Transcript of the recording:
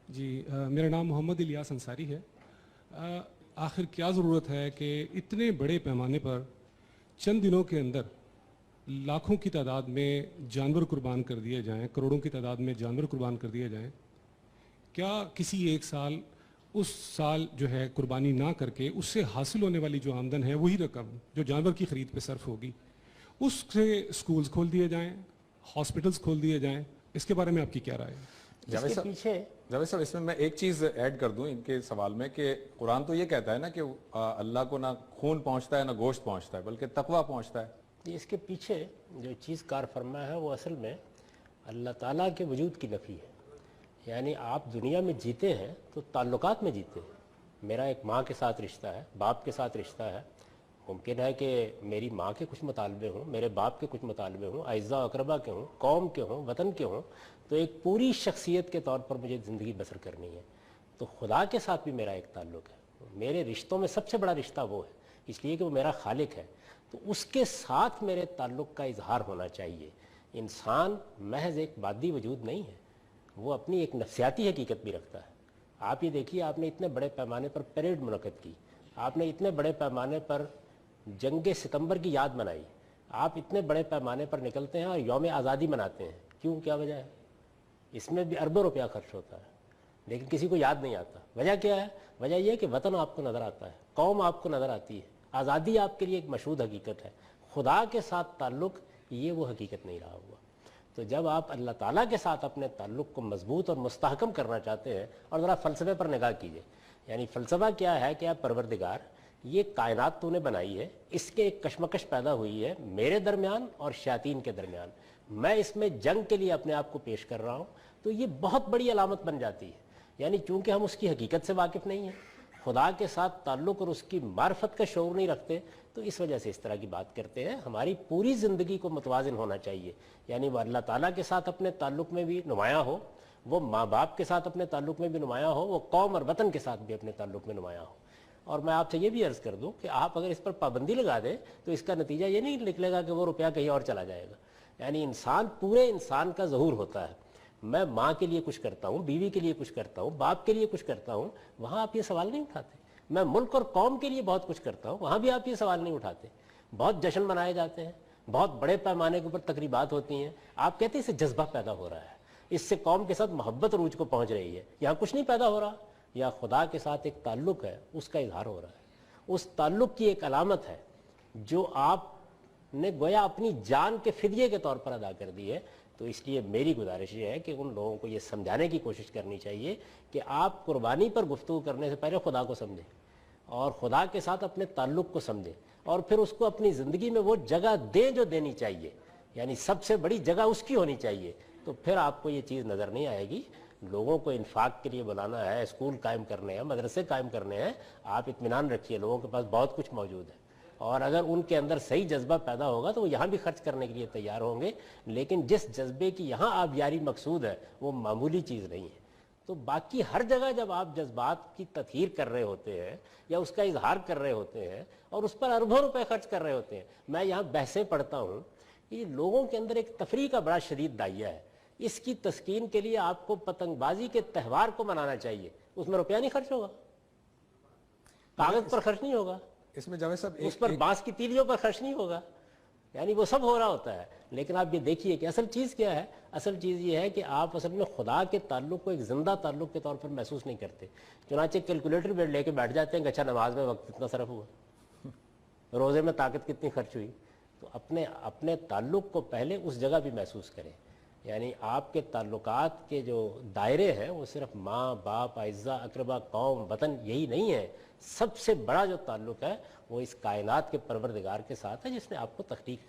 جی میرا نام محمد الیاس انصاری ہے۔ آخر کیا ضرورت ہے کہ اتنے بڑے پیمانے پر چند دنوں کے اندر لاکھوں کی تعداد میں جانور قربان کر دیے جائیں، کروڑوں کی تعداد میں جانور قربان کر دیے جائیں؟ کیا کسی ایک سال اس سال جو ہے قربانی نہ کر کے اس سے حاصل ہونے والی جو آمدن ہے وہی رقم جو جانور کی خرید پہ صرف ہوگی اس سے اسکولز کھول دیے جائیں، ہاسپٹلز کھول دیے جائیں؟ اس کے بارے میں آپ کی کیا رائے ہے؟ جاوید صاحب اس میں میں ایک چیز ایڈ کر دوں ان کے سوال میں کہ قرآن تو یہ کہتا ہے نا کہ اللہ کو نہ خون پہنچتا ہے نہ گوشت پہنچتا ہے بلکہ تقویٰ پہنچتا ہے۔ اس کے پیچھے جو چیز کار فرما ہے وہ اصل میں اللہ تعالیٰ کے وجود کی نفی ہے۔ یعنی آپ دنیا میں جیتے ہیں تو تعلقات میں جیتے ہیں۔ میرا ایک ماں کے ساتھ رشتہ ہے، باپ کے ساتھ رشتہ ہے۔ ممکن ہے کہ میری ماں کے کچھ مطالبے ہوں، میرے باپ کے کچھ مطالبے ہوں، اعزاء و اقربا کے ہوں، قوم کے ہوں، وطن کے ہوں، تو ایک پوری شخصیت کے طور پر مجھے زندگی بسر کرنی ہے۔ تو خدا کے ساتھ بھی میرا ایک تعلق ہے۔ میرے رشتوں میں سب سے بڑا رشتہ وہ ہے، اس لیے کہ وہ میرا خالق ہے، تو اس کے ساتھ میرے تعلق کا اظہار ہونا چاہیے۔ انسان محض ایک مادی وجود نہیں ہے، وہ اپنی ایک نفسیاتی حقیقت بھی رکھتا ہے۔ آپ یہ دیکھیے، آپ نے اتنے بڑے پیمانے پر پیریڈ منعقد کی، آپ نے اتنے بڑے پیمانے پر جنگ ستمبر کی یاد منائی، آپ اتنے بڑے پیمانے پر نکلتے ہیں اور یوم آزادی مناتے ہیں، کیوں؟ کیا وجہ ہے؟ اس میں بھی اربوں روپیہ خرچ ہوتا ہے لیکن کسی کو یاد نہیں آتا۔ وجہ کیا ہے؟ وجہ یہ ہے کہ وطن آپ کو نظر آتا ہے، قوم آپ کو نظر آتی ہے، آزادی آپ کے لیے ایک مشہود حقیقت ہے۔ خدا کے ساتھ تعلق یہ وہ حقیقت نہیں رہا ہوا۔ تو جب آپ اللہ تعالیٰ کے ساتھ اپنے تعلق کو مضبوط اور مستحکم کرنا چاہتے ہیں، اور ذرا فلسفے پر نگاہ کیجئے، یعنی فلسفہ کیا ہے کہ آپ پروردگار، یہ کائنات تو نے بنائی ہے، اس کے ایک کشمکش پیدا ہوئی ہے میرے درمیان اور شیاطین کے درمیان، میں اس میں جنگ کے لیے اپنے آپ کو پیش کر رہا ہوں، تو یہ بہت بڑی علامت بن جاتی ہے۔ یعنی چونکہ ہم اس کی حقیقت سے واقف نہیں ہیں، خدا کے ساتھ تعلق اور اس کی معرفت کا شعور نہیں رکھتے، تو اس وجہ سے اس طرح کی بات کرتے ہیں۔ ہماری پوری زندگی کو متوازن ہونا چاہیے، یعنی وہ اللہ تعالیٰ کے ساتھ اپنے تعلق میں بھی نمایاں ہو، وہ ماں باپ کے ساتھ اپنے تعلق میں بھی نمایاں ہو، وہ قوم اور وطن کے ساتھ بھی اپنے تعلق میں نمایاں ہو۔ اور میں آپ سے یہ بھی عرض کر دوں کہ آپ اگر اس پر پابندی لگا دیں تو اس کا نتیجہ یہ نہیں نکلے گا کہ وہ روپیہ کہیں اور چلا جائے گا۔ یعنی انسان، پورے انسان کا ظہور ہوتا ہے۔ میں ماں کے لیے کچھ کرتا ہوں، بیوی کے لیے کچھ کرتا ہوں، باپ کے لیے کچھ کرتا ہوں، وہاں آپ یہ سوال نہیں اٹھاتے۔ میں ملک اور قوم کے لیے بہت کچھ کرتا ہوں، وہاں بھی آپ یہ سوال نہیں اٹھاتے۔ بہت جشن منائے جاتے ہیں، بہت بڑے پیمانے کے اوپر تقریبات ہوتی ہیں، آپ کہتے ہیں اس سے جذبہ پیدا ہو رہا ہے، اس سے قوم کے ساتھ محبت عروج کو پہنچ رہی ہے۔ یہاں کچھ نہیں پیدا ہو رہا، یا خدا کے ساتھ ایک تعلق ہے، اس کا اظہار ہو رہا ہے۔ اس تعلق کی ایک علامت ہے جو آپ نے گویا اپنی جان کے فدیے کے طور پر ادا کر دی ہے۔ تو اس لیے میری گزارش یہ ہے کہ ان لوگوں کو یہ سمجھانے کی کوشش کرنی چاہیے کہ آپ قربانی پر گفتگو کرنے سے پہلے خدا کو سمجھیں، اور خدا کے ساتھ اپنے تعلق کو سمجھیں، اور پھر اس کو اپنی زندگی میں وہ جگہ دیں جو دینی چاہیے، یعنی سب سے بڑی جگہ اس کی ہونی چاہیے۔ تو پھر آپ کو یہ چیز نظر نہیں آئے گی۔ لوگوں کو انفاق کے لیے بلانا ہے، اسکول قائم کرنے ہیں، مدرسے قائم کرنے ہیں، آپ اطمینان رکھیے، لوگوں کے پاس بہت کچھ موجود ہے، اور اگر ان کے اندر صحیح جذبہ پیدا ہوگا تو وہ یہاں بھی خرچ کرنے کے لیے تیار ہوں گے۔ لیکن جس جذبے کی یہاں آبیاری مقصود ہے وہ معمولی چیز نہیں ہے۔ تو باقی ہر جگہ جب آپ جذبات کی تطہیر کر رہے ہوتے ہیں یا اس کا اظہار کر رہے ہوتے ہیں اور اس پر اربوں روپے خرچ کر رہے ہوتے ہیں، میں یہاں بحثیں پڑھتا ہوں کہ یہ لوگوں کے اندر ایک تفریح کا بڑا شدید داعیہ ہے۔ اس کی تسکین کے لیے آپ کو پتنگ بازی کے تہوار کو منانا چاہیے، اس میں روپیہ نہیں خرچ ہوگا، کاغذ پر خرچ نہیں ہوگا، اس میں جاوید صاحب اس پر بانس کی تیلیوں پر خرچ نہیں ہوگا، یعنی وہ سب ہو رہا ہوتا ہے۔ لیکن آپ یہ دیکھیے کہ اصل چیز کیا ہے؟ اصل چیز یہ ہے کہ آپ اصل میں خدا کے تعلق کو ایک زندہ تعلق کے طور پر محسوس نہیں کرتے، چنانچہ کیلکولیٹر بیٹ لے کے بیٹھ جاتے ہیں کہ اچھا نماز میں وقت کتنا صرف ہوا، روزے میں طاقت کتنی خرچ ہوئی۔ تو اپنے تعلق کو پہلے اس جگہ بھی محسوس کریں۔ یعنی آپ کے تعلقات کے جو دائرے ہیں وہ صرف ماں باپ، اعزاء اقربا، قوم، وطن یہی نہیں ہے۔ سب سے بڑا جو تعلق ہے وہ اس کائنات کے پروردگار کے ساتھ ہے جس نے آپ کو تخلیق کی۔